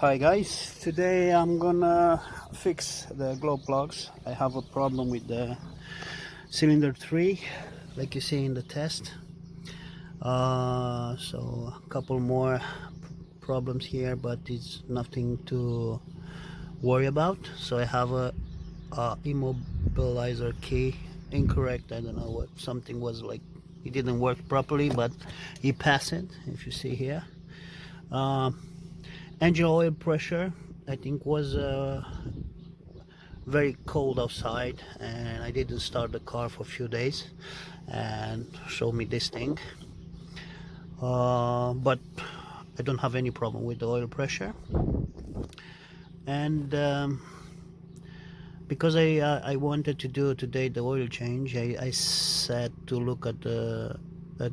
Hi guys, today I'm gonna fix the glow plugs. I have a problem with the cylinder 3 like you see in the test. So a couple more problems here, but it's nothing to worry about. So I have a immobilizer key incorrect. I don't know what, something was like, it didn't work properly, but he passed it, if you see here. Engine oil pressure, I think, was very cold outside, and I didn't start the car for a few days and show me this thing. But I don't have any problem with the oil pressure. And because I wanted to do today the oil change, I said to look at the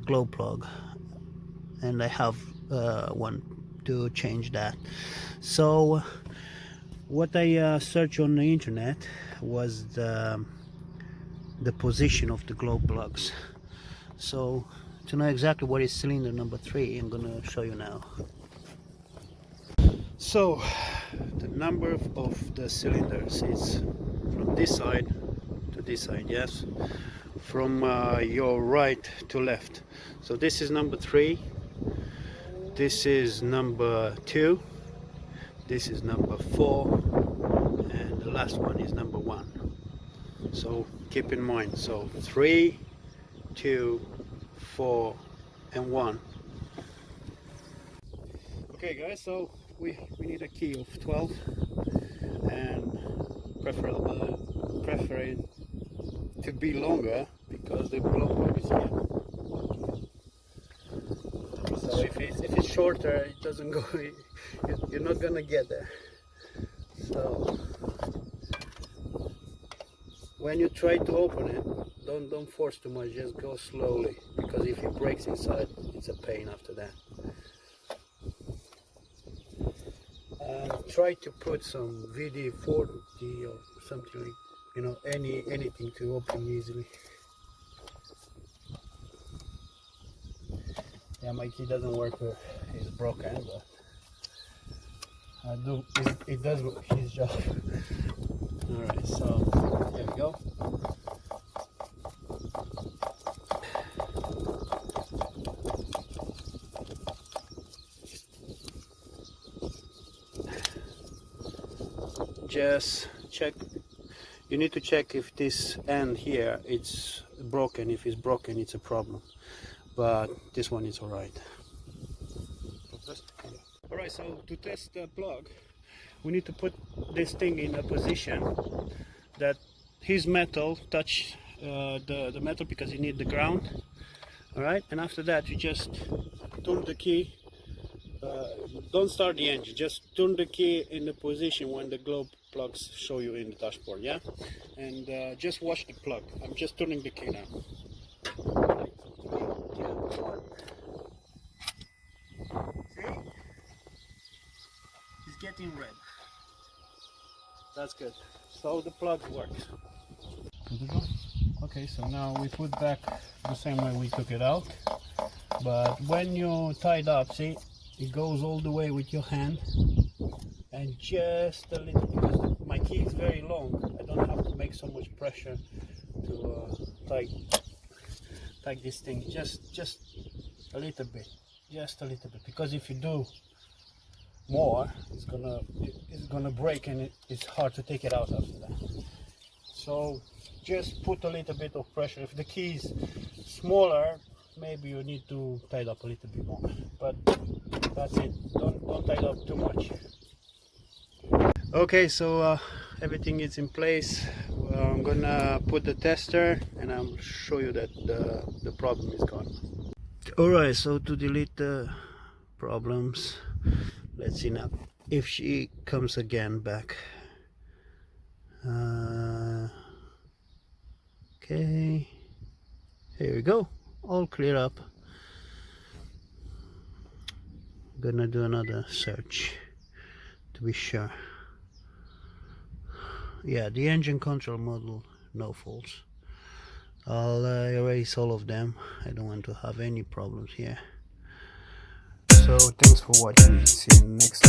glow plug, and I have one to change that. So what I searched on the internet was the position of the glow plugs. So to know exactly what is cylinder number 3, I'm gonna show you now. So the number of the cylinders is from this side to this side, yes, from your right to left. So this is number 3, this is number 2, this is number 4, and the last one is number 1. So keep in mind, so 3, 2, 4 and 1. Okay guys, so we need a key of 12, and preferring to be longer because the glow plug is here. So if it's shorter, it doesn't go, you're not gonna get there. So when you try to open it, don't force too much, just go slowly, because if it breaks inside, it's a pain after that. And try to put some WD-40 or something, like, you know, anything to open easily. Yeah, my key doesn't work, it's broken, but it does his job. Alright, so here we go. Just check, you need to check if this end here it's broken. If it's broken, it's a problem, but this one is alright. Alright, so to test the plug, we need to put this thing in a position that his metal touch the metal, because you need the ground. Alright, and after that you just turn the key. Don't start the engine, just turn the key in the position when the glow plugs show you in the dashboard, yeah? And just watch the plug. I'm just turning the key now. See? It's getting red. That's good. So the plug works. Okay, so now we put back the same way we took it out. But when you tie it up, see, it goes all the way with your hand, and just a little, because my key is very long, I don't have to make so much pressure to tie this thing. Just a little bit, just a little bit, because if you do more, it's gonna break, and it's hard to take it out after that. So just put a little bit of pressure. If the key is smaller, maybe you need to tie it up a little bit more, but that's it. Don't tie it up too much. Okay, so everything is in place. I'm gonna put the tester, and I'll show you that the problem is gone. Alright, so to delete the problems, let's see now if she comes again back. Okay, here we go, all clear up. Gonna do another search to be sure. Yeah, the engine control module, no faults. I'll erase all of them. I don't want to have any problems here. So thanks for watching. See you next time.